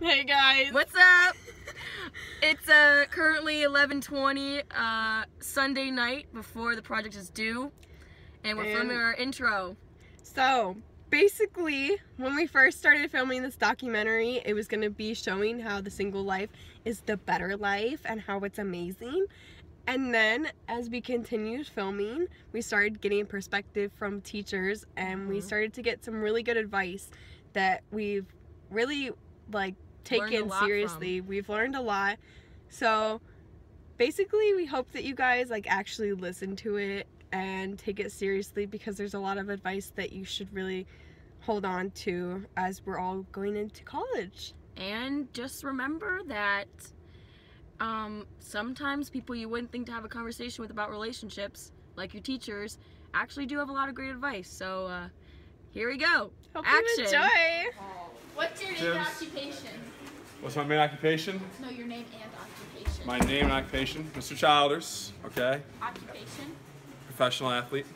Hey guys. What's up? It's currently 11:20 Sunday night before the project is due, and we're filming our intro. So basically, when we first started filming this documentary, it was going to be showing how the single life is the better life and how it's amazing. And then as we continued filming, we started getting perspective from teachers, and we started to get some really good advice that we've really taken seriously. We've learned a lot. So basically we hope that you guys actually listen to it and take it seriously, because there's a lot of advice that you should really hold on to as we're all going into college. And just remember that sometimes people you wouldn't think to have a conversation with about relationships, like your teachers, actually do have a lot of great advice. So here we go. Hope Action. you enjoy. What's your name and occupation? What's my main occupation? No, your name and occupation. My name and occupation, Mr. Childers, okay? Occupation? Professional athlete.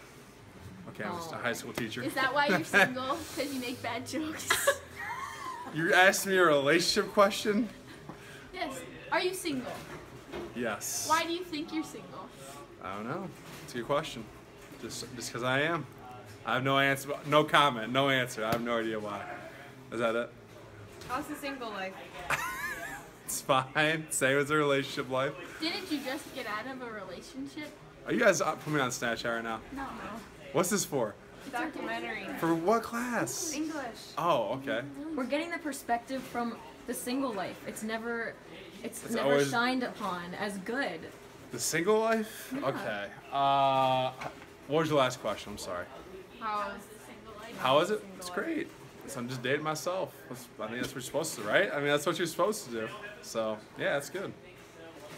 Okay, I'm just a high school teacher. Is that why you're single? Because you make bad jokes? You asked me a relationship question? Yes. Are you single? Yes. Why do you think you're single? I don't know. It's a good question. Just because I am. I have no answer, no comment, no answer. I have no idea why. Is that it? How's the single life? It's fine. Same as a relationship life. Didn't you just get out of a relationship? Are you guys putting me on Snapchat right now? No. What's this for? Documentary. For what class? English. Oh, okay. We're getting the perspective from the single life. It's never always shined upon as good. The single life? Yeah. Okay. What was your last question? I'm sorry. How is the single life? How is it? It's great. So I'm just dating myself. I think that's what you're supposed to, right? I mean, that's what you're supposed to do. So yeah, that's good.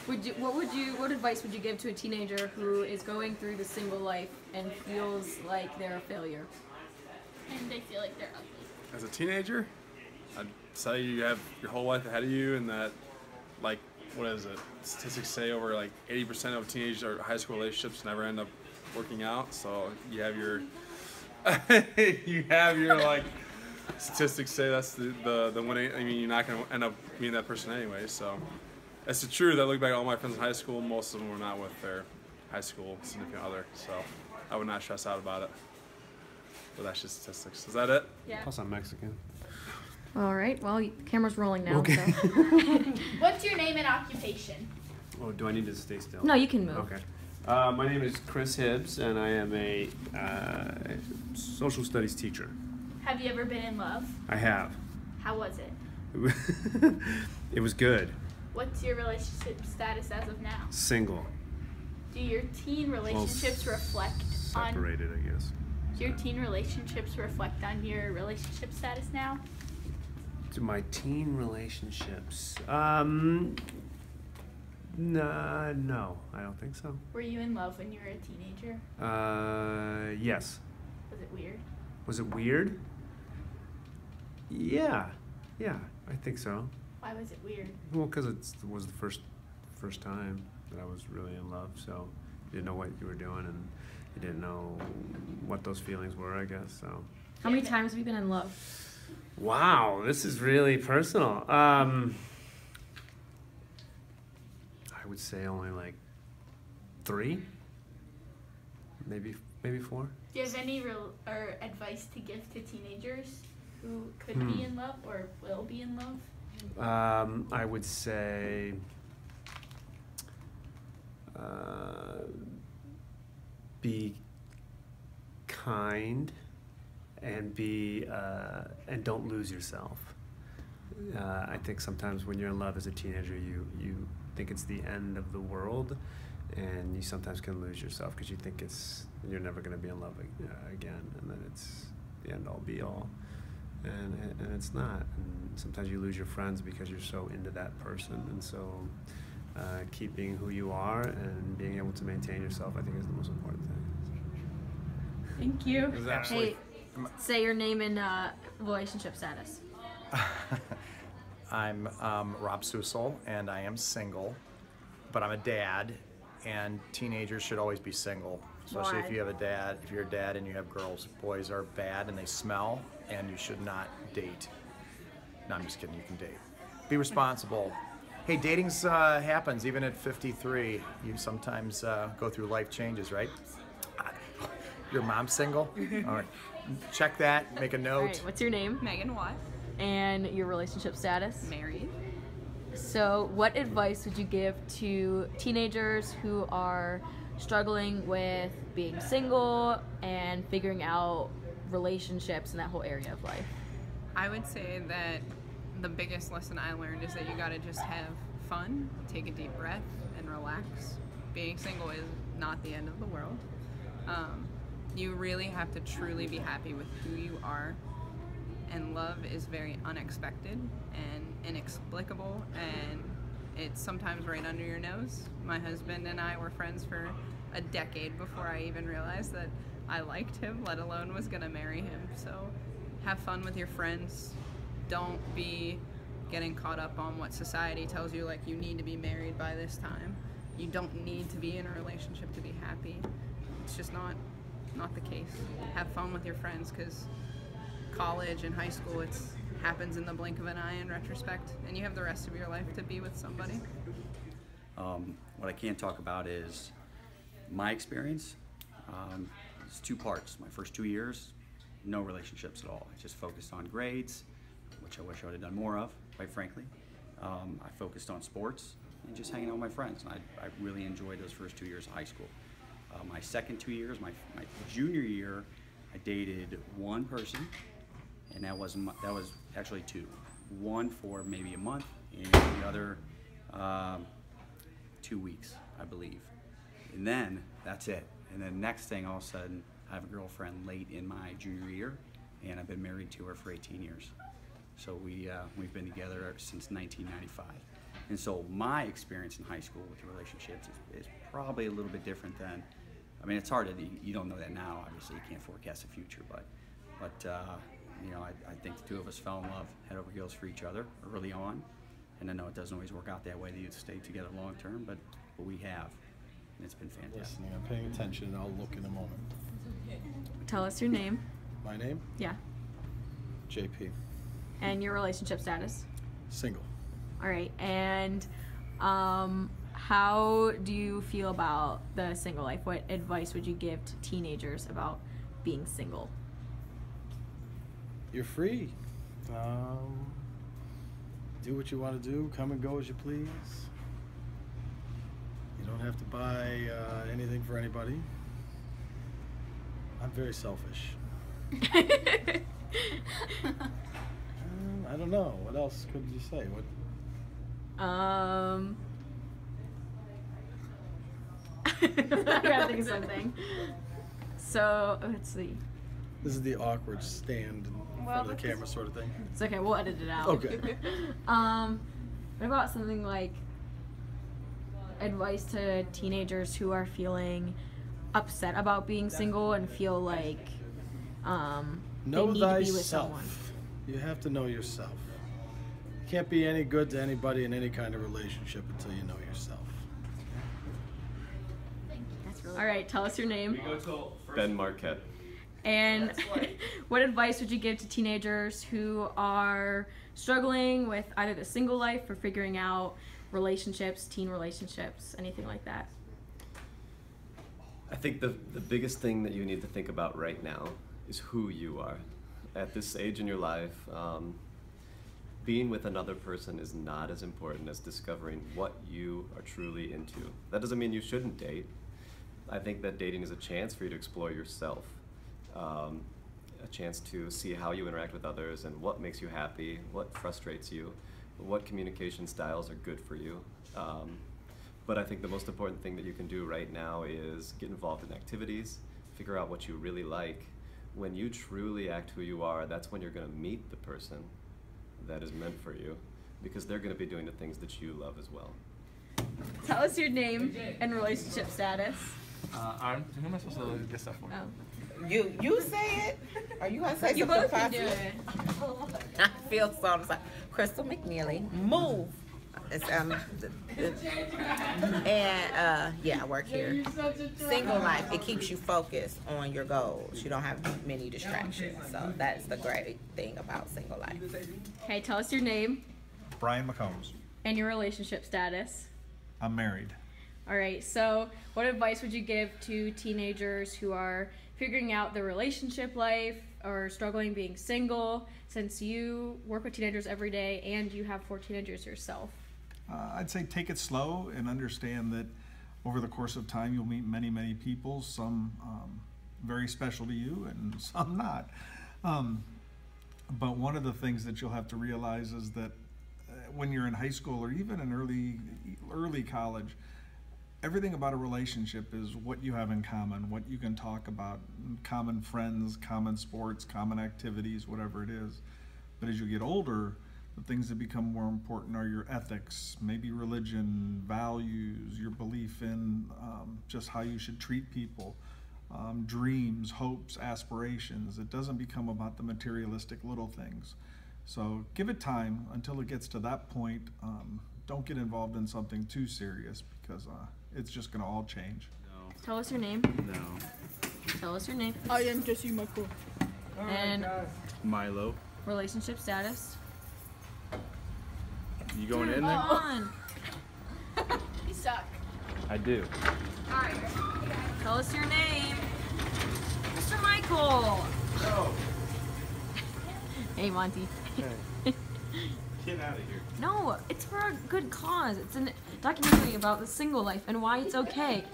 What advice would you give to a teenager who is going through the single life and feels like they're a failure? And they feel like they're ugly. As a teenager, I'd say you have your whole life ahead of you, and that, what is it? Statistics say over 80% of teenage or high school relationships never end up working out. So you have your, statistics say that's the winning. I mean, you're not going to end up being that person anyway. So it's the truth. I look back at all my friends in high school. Most of them were not with their high school significant other. So I would not stress out about it. But that's just statistics. Is that it? Yeah. Plus, I'm Mexican. All right. Well, the camera's rolling now. Okay. So. What's your name and occupation? Oh, do I need to stay still? No, you can move. Okay. My name is Chris Hibbs, and I am a social studies teacher. Have you ever been in love? I have. How was it? It was good. What's your relationship status as of now? Single. Do your teen relationships reflect on... Separated, I guess. Do your teen relationships reflect on your relationship status now? To my teen relationships, no, I don't think so. Were you in love when you were a teenager? Yes. Was it weird? Was it weird? Yeah, I think so. Why was it weird? Well, because it was the first time that I was really in love, so you didn't know what you were doing, and you didn't know what those feelings were, I guess, so. How many times have you been in love? Wow, this is really personal. I would say only 3, maybe 4. Do you have any advice to give to teenagers who could be in love or will be in love? I would say be kind and and don't lose yourself. I think sometimes when you're in love as a teenager, you think it's the end of the world, and you sometimes can lose yourself because you think you're never going to be in love again, and then it's the end all be all, and it's not. And sometimes you lose your friends because you're so into that person, and so keeping who you are and being able to maintain yourself, I think, is the most important thing. Thank you. Absolutely. Hey, say your name and relationship status. I'm Rob Susel, and I am single, but I'm a dad, and teenagers should always be single, especially Why? if you have a dad. If you're a dad and you have girls, boys are bad and they smell, and you should not date. No, I'm just kidding. You can date. Be responsible. Hey, dating's happens even at 53. You sometimes go through life changes, right? Your mom's single? All right. Check that, make a note. All right, what's your name? Megan Watt, And your relationship status? married. So, what advice would you give to teenagers who are struggling with being single and figuring out relationships in that whole area of life? I would say that the biggest lesson I learned is that you gotta just have fun, take a deep breath, and relax. Being single is not the end of the world. You really have to truly be happy with who you are, and love is very unexpected and inexplicable, and it's sometimes right under your nose. My husband and I were friends for a decade before I even realized that I liked him, let alone was gonna marry him. So have fun with your friends. Don't be getting caught up on what society tells you, like you need to be married by this time. You don't need to be in a relationship to be happy. It's just not the case. Have fun with your friends, because college and high school, it happens in the blink of an eye in retrospect, and you have the rest of your life to be with somebody. What I can talk about is my experience. It's two parts. My first 2 years, no relationships at all. I just focused on grades, which I wish I would have done more of, quite frankly. I focused on sports and just hanging out with my friends. And I really enjoyed those first 2 years of high school. My second 2 years, my junior year, I dated one person, and that was actually two. One for maybe a month, and the other 2 weeks, I believe. And then that's it. And then next thing, all of a sudden, I have a girlfriend late in my junior year, and I've been married to her for 18 years. So we've been together since 1995. And so my experience in high school with relationships is probably a little bit different than, I mean, it's hard to, you don't know that now, obviously, you can't forecast the future, but you know, I think the two of us fell in love head over heels for each other early on. And I know it doesn't always work out that way, that you stay together long term, but we have, and it's been fantastic. Listening, I'm paying attention, and I'll look in a moment. Tell us your name. My name? Yeah. JP. And your relationship status. Single. All right. And how do you feel about the single life? What advice would you give to teenagers about being single? You're free. Do what you want to do. Come and go as you please. You don't have to buy anything for anybody. I'm very selfish. I don't know. What else could you say? What? I gotta think of something. So let's see. This is the awkward stand in front of the camera sort of thing. It's okay. We'll edit it out. Okay. What about something like advice to teenagers who are feeling upset about being single and feel like they need to be with someone? You have to know yourself. You can't be any good to anybody in any kind of relationship until you know yourself. That's really all right. Tell us your name. Ben Marquette. And what advice would you give to teenagers who are struggling with either the single life or figuring out relationships, teen relationships, anything like that? I think the biggest thing that you need to think about right now is who you are. At this age in your life, being with another person is not as important as discovering what you are truly into. That doesn't mean you shouldn't date. I think that dating is a chance for you to explore yourself, a chance to see how you interact with others and what makes you happy, what frustrates you, what communication styles are good for you. But I think the most important thing that you can do right now is get involved in activities, figure out what you really like. When you truly act who you are, that's when you're going to meet the person that is meant for you, because they're going to be doing the things that you love as well. Tell us your name and relationship status. Who am I supposed to get stuff for? Oh. You say it? Are you gonna say You something both can do positive? it. I feel so like Crystal McNeely. Move. It's, yeah, I work here. Single life, it keeps you focused on your goals. You don't have many distractions. So that's the great thing about single life. Okay, tell us your name. Brian McCombs. And your relationship status? I'm married. All right, so what advice would you give to teenagers who are figuring out their relationship life or struggling being single, since you work with teenagers every day and you have 4 teenagers yourself? I'd say take it slow and understand that over the course of time you'll meet many, many people, some very special to you and some not. But one of the things that you'll have to realize is that when you're in high school or even in early college, everything about a relationship is what you have in common, what you can talk about, common friends, common sports, common activities, whatever it is. But as you get older, the things that become more important are your ethics, maybe religion, values, your belief in just how you should treat people, dreams, hopes, aspirations. It doesn't become about the materialistic little things. So give it time until it gets to that point. Don't get involved in something too serious because it's just going to all change. No. Tell us your name. No. Tell us your name. I am Jesse Michael. And Milo. relationship status. You going in there? On. You suck. I do. Alright. Tell us your name. Mr. Michael. No. Hey, Monty. Hey. Get out of here. No, it's for a good cause. It's a documentary about the single life and why it's okay.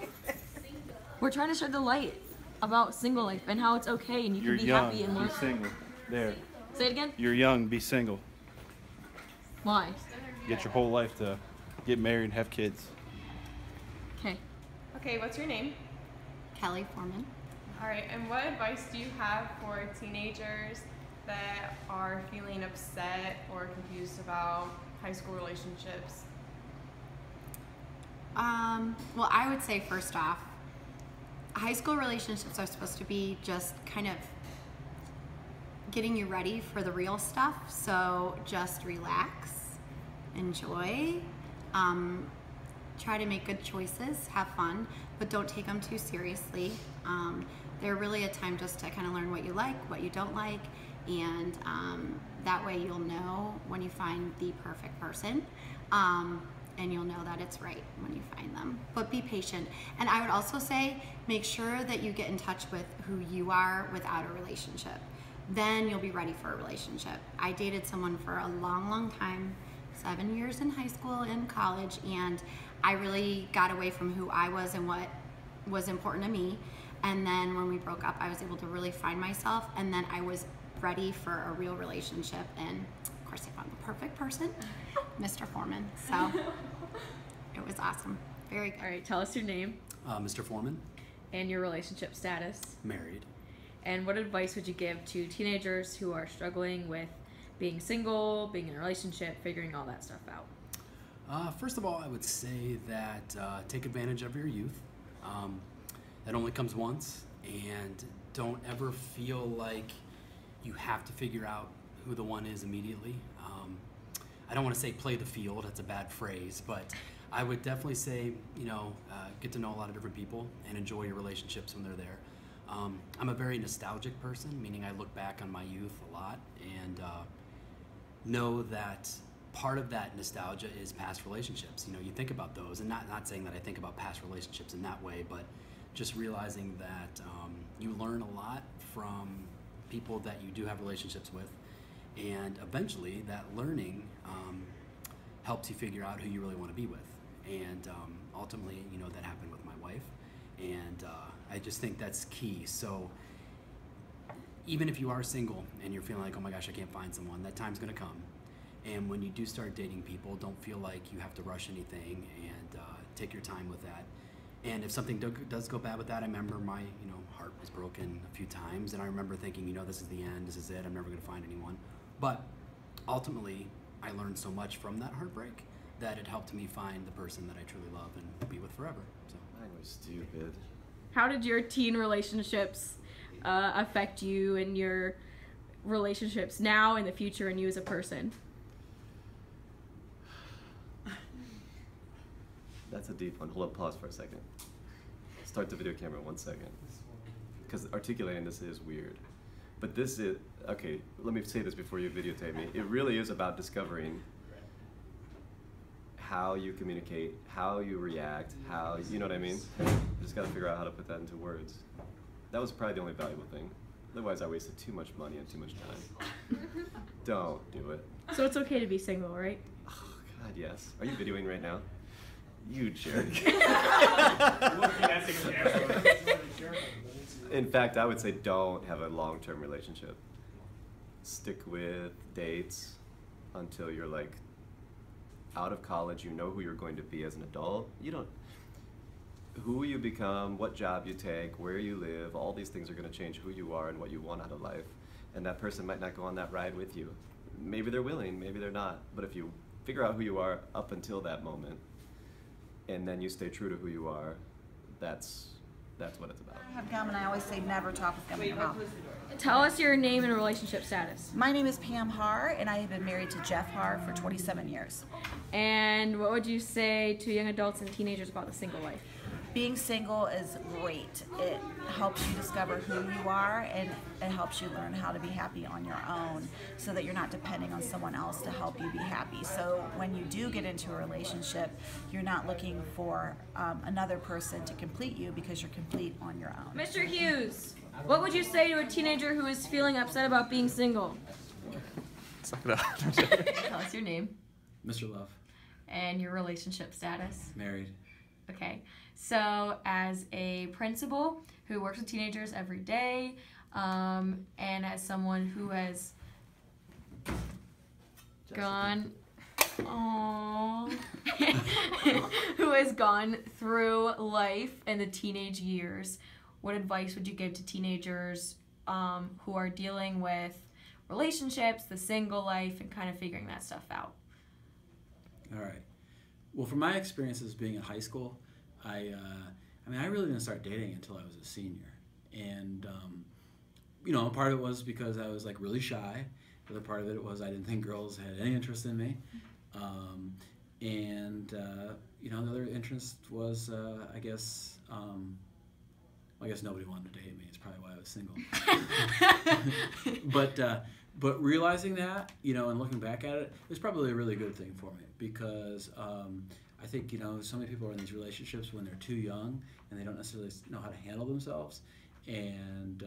We're trying to shed the light about single life and how it's okay and you You're can be young. happy and Be live. single. There. Say it again? You're young. Be single. Why? Get your whole life to get married and have kids. Okay. Okay, what's your name? Kelly Foreman. All right, and what advice do you have for teenagers that are feeling upset or confused about high school relationships? Well, I would say first off, high school relationships are supposed to be just kind of getting you ready for the real stuff. So just relax, enjoy, try to make good choices, have fun, but don't take them too seriously. They're really a time just to kind of learn what you like, what you don't like, and that way you'll know when you find the perfect person, and you'll know that it's right when you find them. But be patient. And I would also say make sure that you get in touch with who you are without a relationship. Then you'll be ready for a relationship. I dated someone for a long, long time, 7 years in high school and college, and I really got away from who I was and what was important to me. And then when we broke up, I was able to really find myself, and then I was ready for a real relationship, and of course I found the perfect person, Mr. Foreman. So it was awesome. Very good. All right, tell us your name. Mr. Foreman. And your relationship status. Married. And what advice would you give to teenagers who are struggling with being single, being in a relationship, figuring all that stuff out? First of all, I would say that take advantage of your youth. That only comes once, and don't ever feel like you have to figure out who the one is immediately. I don't want to say play the field, that's a bad phrase, but I would definitely say, get to know a lot of different people and enjoy your relationships when they're there. I'm a very nostalgic person, meaning I look back on my youth a lot and know that part of that nostalgia is past relationships. You think about those, and not saying that I think about past relationships in that way, but just realizing that you learn a lot from people that you do have relationships with, and eventually that learning helps you figure out who you really want to be with. And ultimately, that happened with my wife, and I just think that's key. So even if you are single and you're feeling like, oh my gosh, I can't find someone, that time's gonna come. And when you do start dating people, don't feel like you have to rush anything, and take your time with that. And if something does go bad with that, I remember my heart was broken a few times, and I remember thinking, this is the end, this is it, I'm never gonna find anyone. But ultimately, I learned so much from that heartbreak that it helped me find the person that I truly love and be with forever. So I was stupid. How did your teen relationships affect you and your relationships now and the future and you as a person? That's a deep one. Hold on, pause for a second. Start the video camera 1 second. Because articulating this is weird. But this is, okay, let me say this before you videotape me. It really is about discovering how you communicate, how you react, how, you know what I mean? You just gotta figure out how to put that into words. That was probably the only valuable thing. Otherwise, I wasted too much money and too much time. Don't do it. So it's okay to be single, right? Oh, God, yes. Are you videoing right now? You jerk. In fact, I would say don't have a long-term relationship. Stick with dates until you're like out of college. You know who you're going to be as an adult. You don't. Who you become, what job you take, where you live, all these things are going to change who you are and what you want out of life. And that person might not go on that ride with you. Maybe they're willing, maybe they're not. But if you figure out who you are up until that moment, and then you stay true to who you are, that's what it's about. Have gum, and I always say never talk with gum in your mouth. Tell us your name and relationship status. My name is Pam Haar, and I have been married to Jeff Haar for 27 years. And what would you say to young adults and teenagers about the single life? Being single is great. It helps you discover who you are, and it helps you learn how to be happy on your own so that you're not depending on someone else to help you be happy. So when you do get into a relationship, you're not looking for another person to complete you because you're complete on your own. Mr. Hughes, what would you say to a teenager who is feeling upset about being single? Suck it up. Tell us your name. Mr. Love. And your relationship status. Married. Okay. So as a principal who works with teenagers every day, and as someone who has gone, who has gone through life and the teenage years, what advice would you give to teenagers who are dealing with relationships, the single life, and kind of figuring that stuff out? All right. Well, from my experiences being in high school, I really didn't start dating until I was a senior. And, part of it was because I was like really shy. The other part of it was I didn't think girls had any interest in me. The other interest was, I guess nobody wanted to date me. It's probably why I was single. But realizing that, and looking back at it, it was probably a really good thing for me because I think, so many people are in these relationships when they're too young and they don't necessarily know how to handle themselves. And,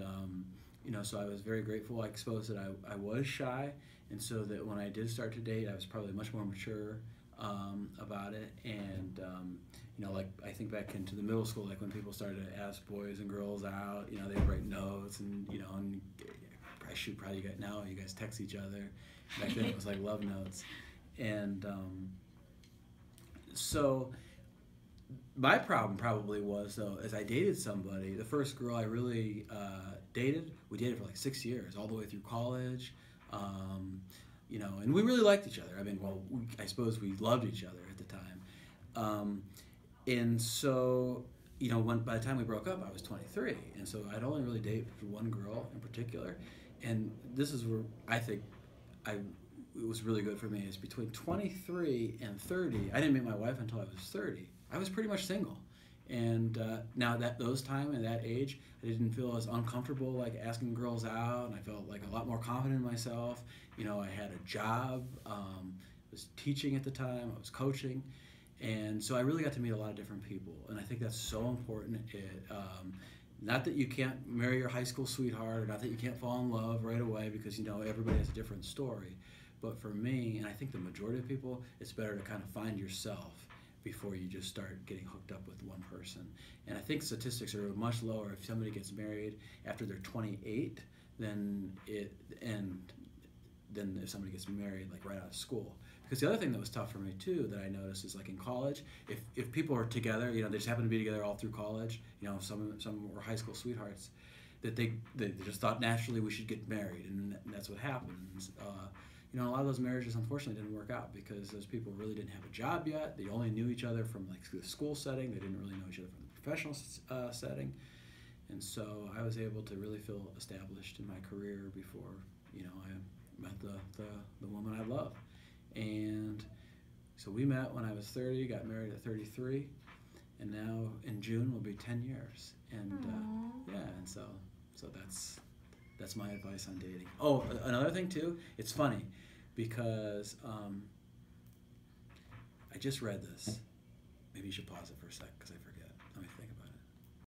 so I was very grateful, I suppose, that I was shy. And so that when I did start to date, I was probably much more mature about it. And, I think back into the middle school, like when people started to ask boys and girls out, they would write notes and now you guys text each other. Back then it was like love notes. And so my problem probably was, though, as I dated somebody, the first girl I really dated, we dated for like 6 years, all the way through college, and we really liked each other. I suppose we loved each other at the time. And so, by the time we broke up, I was 23. And so I'd only really dated one girl in particular. And this is where I think it was really good for me, is between 23 and 30. I didn't meet my wife until I was 30. I was pretty much single. And now that those time and that age, I didn't feel as uncomfortable like asking girls out, and I felt like a lot more confident in myself. I had a job, was teaching at the time, I was coaching, and so I really got to meet a lot of different people, and I think that's so important. Not that you can't marry your high school sweetheart, or not that you can't fall in love right away, because everybody has a different story. But for me, and I think the majority of people, it's better to kind of find yourself before you just start getting hooked up with one person. And I think statistics are much lower if somebody gets married after they're 28 than if somebody gets married like right out of school. Because the other thing that was tough for me too that I noticed is like in college, if people are together, they just happen to be together all through college, some were high school sweethearts, that they just thought naturally we should get married, and that's what happens. A lot of those marriages unfortunately didn't work out because those people really didn't have a job yet. They only knew each other from like the school setting. They didn't really know each other from the professional setting. And so I was able to really feel established in my career before, I met the woman I love. And so we met when I was 30, got married at 33, and now in June will be 10 years. And and so that's my advice on dating. Oh, another thing too, it's funny because I just read this. Maybe you should pause it for a sec because I forget.